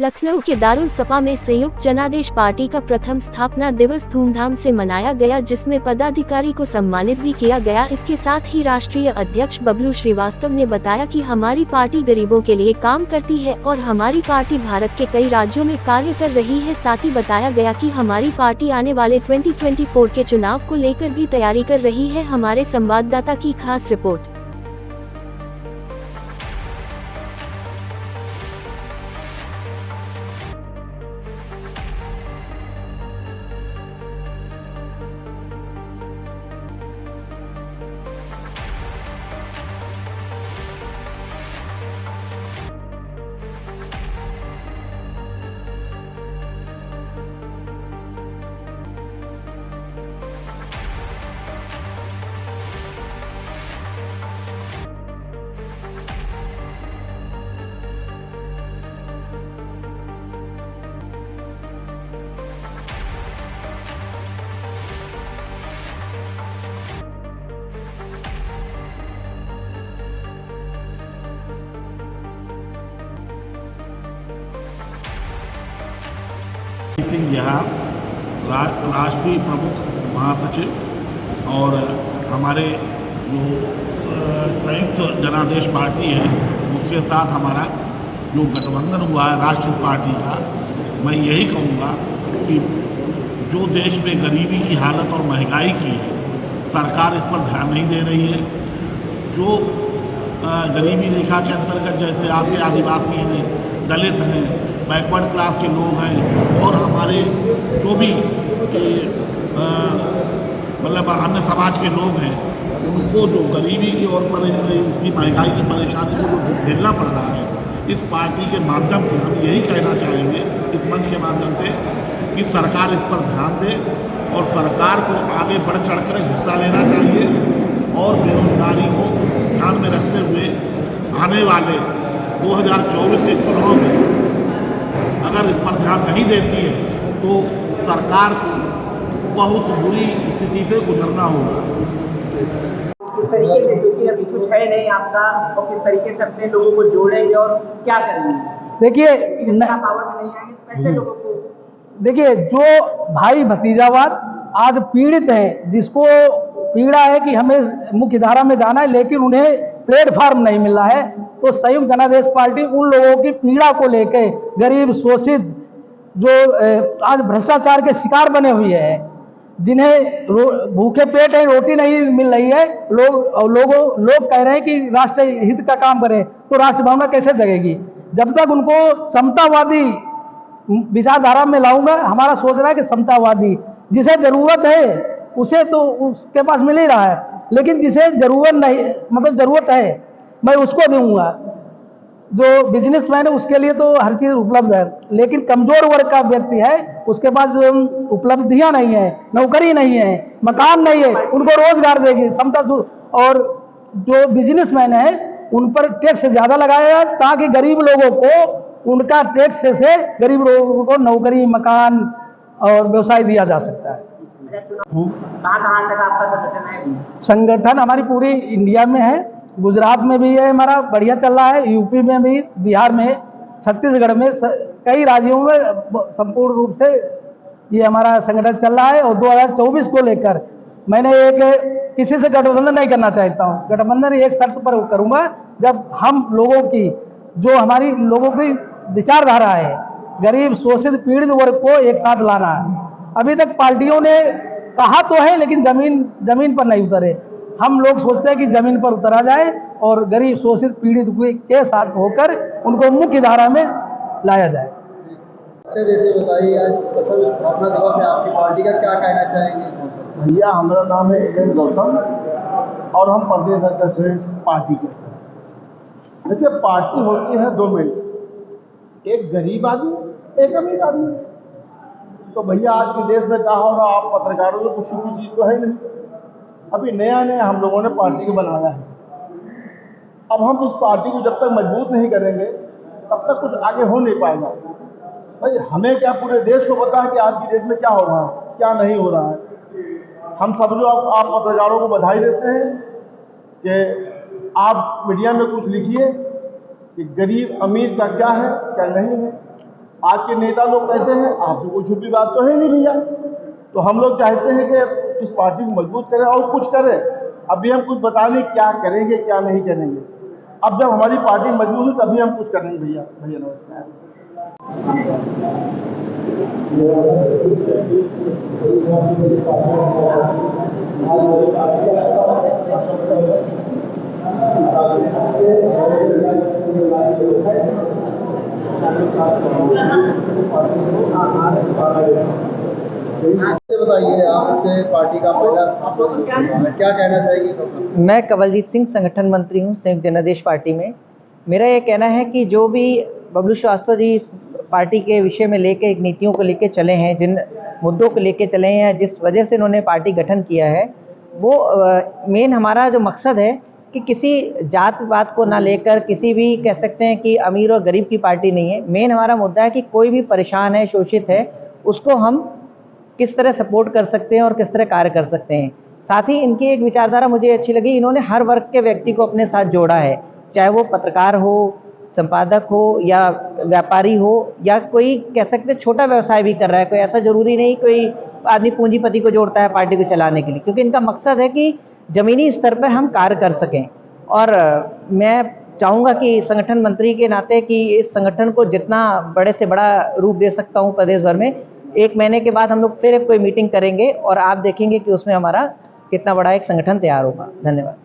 लखनऊ के दारुल सपा में संयुक्त जनादेश पार्टी का प्रथम स्थापना दिवस धूमधाम से मनाया गया, जिसमें पदाधिकारी को सम्मानित भी किया गया। इसके साथ ही राष्ट्रीय अध्यक्ष बबलू श्रीवास्तव ने बताया कि हमारी पार्टी गरीबों के लिए काम करती है और हमारी पार्टी भारत के कई राज्यों में कार्य कर रही है। साथ ही बताया गया कि हमारी पार्टी आने वाले 2024 के चुनाव को लेकर भी तैयारी कर रही है। हमारे संवाददाता की खास रिपोर्ट। सिंह यहाँ राष्ट्रीय प्रमुख महासचिव और हमारे जो संयुक्त जनादेश पार्टी है उसके साथ हमारा जो गठबंधन हुआ है राष्ट्रीय पार्टी का, मैं यही कहूँगा कि जो देश में गरीबी की हालत और महंगाई की है, सरकार इस पर ध्यान नहीं दे रही है। जो गरीबी रेखा के अंतर्गत जैसे आपके आदिवासी हैं, दलित हैं, बैकवर्ड क्लास के लोग हैं और हमारे जो भी मतलब अन्य समाज के लोग हैं, उनको जो गरीबी की और उसकी महंगाई की परेशानी को जो झेलना पड़ रहा है, इस पार्टी के माध्यम से हम यही कहना चाहेंगे, इस मंच के माध्यम से, कि सरकार इस पर ध्यान दे और सरकार को आगे बढ़ चढ़कर हिस्सा लेना चाहिए और बेरोजगारी को ध्यान में रखते हुए आने वाले 2024 के चुनाव में अगर इस पर ध्यान नहीं देती है तो सरकार को बहुत बुरी स्थिति से गुजरना होगा। किस तरीके से, क्योंकि अभी कुछ है नहीं आपका, और किस तरीके से अपने लोगों को जोड़ेंगे और क्या करेंगे? देखिए पावर में नहीं आएंगे कैसे लोगों को? देखिए, जो भाई भतीजावाद आज पीड़ित हैं, जिसको पीड़ा है कि हमें मुख्य धारा में जाना है लेकिन उन्हें प्लेटफॉर्म नहीं मिल रहा है, तो संयुक्त जनादेश पार्टी उन लोगों की पीड़ा को लेकर, गरीब शोषित जो आज भ्रष्टाचार के शिकार बने हुए हैं, जिन्हें भूखे पेट है, रोटी नहीं मिल रही है, लोग कह रहे हैं कि राष्ट्र हित का काम करें, तो राष्ट्र भावना कैसे जगेगी? जब तक उनको समतावादी विचारधारा में लाऊंगा। हमारा सोच रहा है कि समतावादी, जिसे जरूरत है उसे तो उसके पास मिल ही रहा है, लेकिन जिसे जरूरत नहीं, मतलब जरूरत है, मैं उसको दूंगा। जो बिजनेसमैन है उसके लिए तो हर चीज़ उपलब्ध है, लेकिन कमजोर वर्ग का व्यक्ति है, उसके पास उपलब्धियां नहीं है, नौकरी नहीं है, मकान नहीं है, उनको रोजगार देगी समता। और जो बिजनेसमैन है उन पर टैक्स ज़्यादा लगाया जाए ताकि गरीब लोगों को उनका टैक्स से गरीब लोगों को नौकरी, मकान और व्यवसाय दिया जा सकता है। कहाँ तक आपका संगठन है? संगठन हमारी पूरी इंडिया में है, गुजरात में भी है, हमारा बढ़िया चल रहा है, यूपी में भी, बिहार में, छत्तीसगढ़ में, कई राज्यों में संपूर्ण रूप से ये हमारा संगठन चल रहा है। और 2024 को लेकर मैंने किसी से गठबंधन नहीं करना चाहता हूँ। गठबंधन एक शर्त पर करूँगा, जब हम लोगों की, जो हमारी लोगों की विचारधारा है, गरीब शोषित पीड़ित वर्ग को एक साथ लाना है। अभी तक पार्टियों ने कहा तो है लेकिन जमीन पर नहीं उतरे। हम लोग सोचते हैं कि जमीन पर उतरा जाए और गरीब शोषित पीड़ित के साथ होकर उनको मुख्य धारा में लाया जाए। अच्छा, जैसे बताइए, आज प्रथम स्थापना दिवस है आपकी पार्टी का, क्या कहना चाहेंगे? भैया, हमारा नाम है एन गौतम और हम प्रदेश अध्यक्ष हैं पार्टी के। देखिए, पार्टी होती है दो में, एक गरीब आदमी, एक अमीर आदमी। तो भैया आज के देश में क्या हो रहा, आप पत्रकारों को कुछ भी चीज़ तो है नहीं। अभी नया हम लोगों ने पार्टी को बनाया है। अब हम इस पार्टी को जब तक मजबूत नहीं करेंगे तब तक कुछ आगे हो नहीं पाएगा। भाई हमें क्या, पूरे देश को पता है कि आज की डेट में क्या हो रहा है, क्या नहीं हो रहा है। हम सब लोग आप पत्रकारों को बधाई देते हैं कि आप मीडिया में कुछ लिखिए कि गरीब अमीर का क्या है, क्या नहीं है। आज के नेता लोग कैसे हैं, आपसे कोई छुपी बात तो है नहीं भैया। तो हम लोग चाहते हैं कि इस पार्टी को मजबूत करें और कुछ करें। अभी हम कुछ बता नहीं क्या करेंगे क्या नहीं करेंगे। अब जब हमारी पार्टी मजबूत है तभी हम कुछ करेंगे भैया। भैया नमस्कार। बताइए आपके पार्टी का पहला क्या कहना चाहेंगे? मैं कवलजीत सिंह, संगठन मंत्री हूं संयुक्त जनादेश पार्टी में। मेरा ये कहना है कि जो भी बबलू श्रीवास्तव जी इस पार्टी के विषय में लेके एक नीतियों को लेके चले हैं, जिन मुद्दों को लेके चले हैं, जिस वजह से इन्होंने पार्टी गठन किया है, वो मेन हमारा जो मकसद है कि किसी जात पात को ना लेकर, किसी भी कह सकते हैं कि अमीर और गरीब की पार्टी नहीं है। मेन हमारा मुद्दा है कि कोई भी परेशान है, शोषित है, उसको हम किस तरह सपोर्ट कर सकते हैं और किस तरह कार्य कर सकते हैं। साथ ही इनकी एक विचारधारा मुझे अच्छी लगी, इन्होंने हर वर्ग के व्यक्ति को अपने साथ जोड़ा है, चाहे वो पत्रकार हो, संपादक हो या व्यापारी हो या कोई कह सकते हैं छोटा व्यवसाय भी कर रहा है। कोई ऐसा जरूरी नहीं कोई आदमी पूंजीपति को जोड़ता है पार्टी को चलाने के लिए, क्योंकि इनका मकसद है कि ज़मीनी स्तर पर हम कार्य कर सकें। और मैं चाहूँगा कि संगठन मंत्री के नाते कि इस संगठन को जितना बड़े से बड़ा रूप दे सकता हूँ प्रदेश भर में, 1 महीने के बाद हम लोग फिर कोई मीटिंग करेंगे और आप देखेंगे कि उसमें हमारा कितना बड़ा एक संगठन तैयार होगा। धन्यवाद।